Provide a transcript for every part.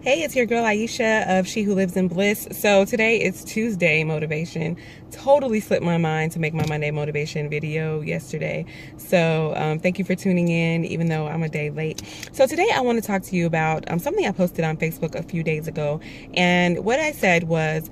Hey, it's your girl Aisha of She Who Lives in Bliss. So today it's Tuesday motivation. Totally slipped my mind to make my Monday motivation video yesterday. So thank you for tuning in, even though I'm a day late. So today I want to talk to you about something I posted on Facebook a few days ago. And what I said was,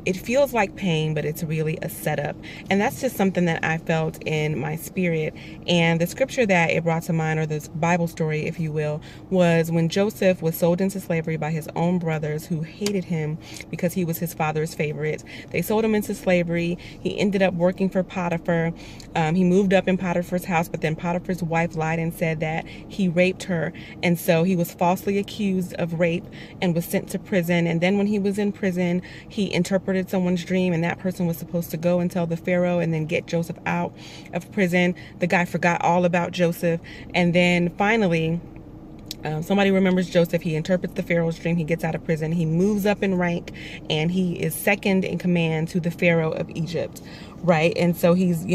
it feels like pain, but it's really a setup. And that's just something that I felt in my spirit. And the scripture that it brought to mind, or this Bible story, if you will, was when Joseph was sold into slavery by his own brothers who hated him because he was his father's favorite. They sold him into slavery. He ended up working for Potiphar. He moved up in Potiphar's house, but then Potiphar's wife lied and said that he raped her. And so he was falsely accused of rape and was sent to prison. And then when he was in prison, he interpreted someone's dream, and that person was supposed to go and tell the Pharaoh and then get Joseph out of prison. The guy forgot all about Joseph, and then finally somebody remembers Joseph. He interprets the Pharaoh's dream. He gets out of prison. He moves up in rank, and he is second in command to the Pharaoh of Egypt, right? And so he's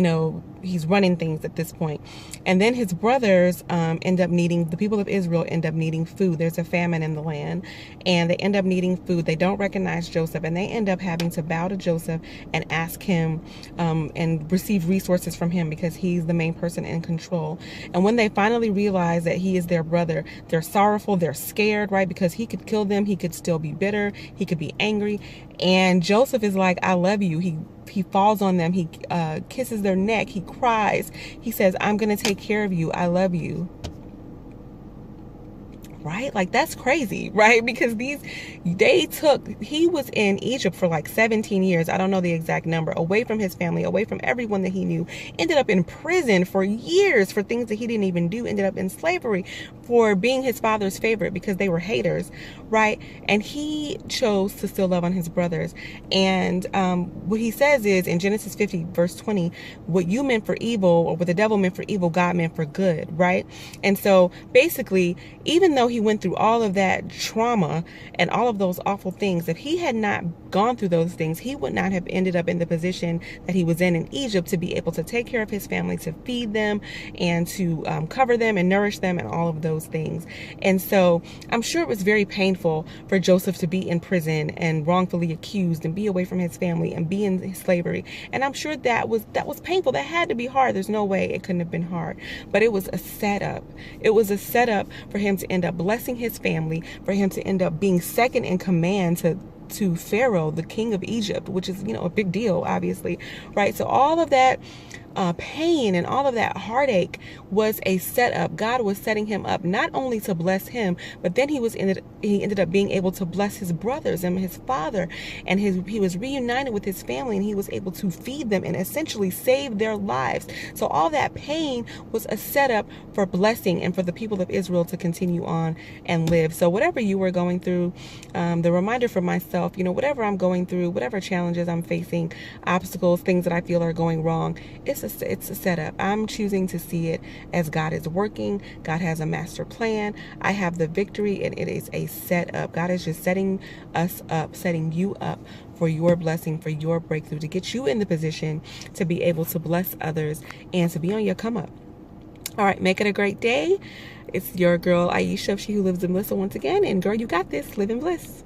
running things at this point. And then his brothers the people of Israel end up needing food. There's a famine in the land, and they end up needing food. They don't recognize Joseph, and they end up having to bow to Joseph and ask him and receive resources from him because he's the main person in control. And when they finally realize that he is their brother, they're sorrowful, they're scared, right? Because he could kill them, he could still be bitter, he could be angry. And Joseph is like, I love you. He falls on them, he kisses their neck, he cries, he says, I'm gonna take care of you, I love you. Right? Like, that's crazy, right? Because he was in Egypt for like 17 years. I don't know the exact number, away from his family, away from everyone that he knew, ended up in prison for years for things that he didn't even do, ended up in slavery for being his father's favorite because they were haters, right? And he chose to still love on his brothers. And what he says is in Genesis 50 verse 20, what you meant for evil, or what the devil meant for evil, God meant for good, right? And so basically, even though he went through all of that trauma and all of those awful things, if he had not gone through those things, he would not have ended up in the position that he was in Egypt, to be able to take care of his family, to feed them and to cover them and nourish them and all of those things. And so I'm sure it was very painful for Joseph to be in prison and wrongfully accused and be away from his family and be in slavery. And I'm sure that was painful. That had to be hard. There's no way it couldn't have been hard. But it was a setup. It was a setup for him to end up blessing his family, for him to end up being second in command to Pharaoh, the king of Egypt, which is, a big deal, obviously, right? So all of that pain and all of that heartache was a setup. God was setting him up not only to bless him, but then he ended up being able to bless his brothers and his father, and he was reunited with his family, and he was able to feed them and essentially save their lives. So all that pain was a setup for blessing and for the people of Israel to continue on and live. So whatever you were going through, the reminder for myself, whatever I'm going through, whatever challenges I'm facing, obstacles, things that I feel are going wrong, it's a setup. I'm choosing to see it as God is working. God has a master plan. I have the victory, and it is a setup. God is just setting us up, setting you up for your blessing, for your breakthrough, to get you in the position to be able to bless others and to be on your come up. All right, make it a great day. It's your girl Aisha of She Who Lives in Bliss once again, and girl, you got this. Live in bliss.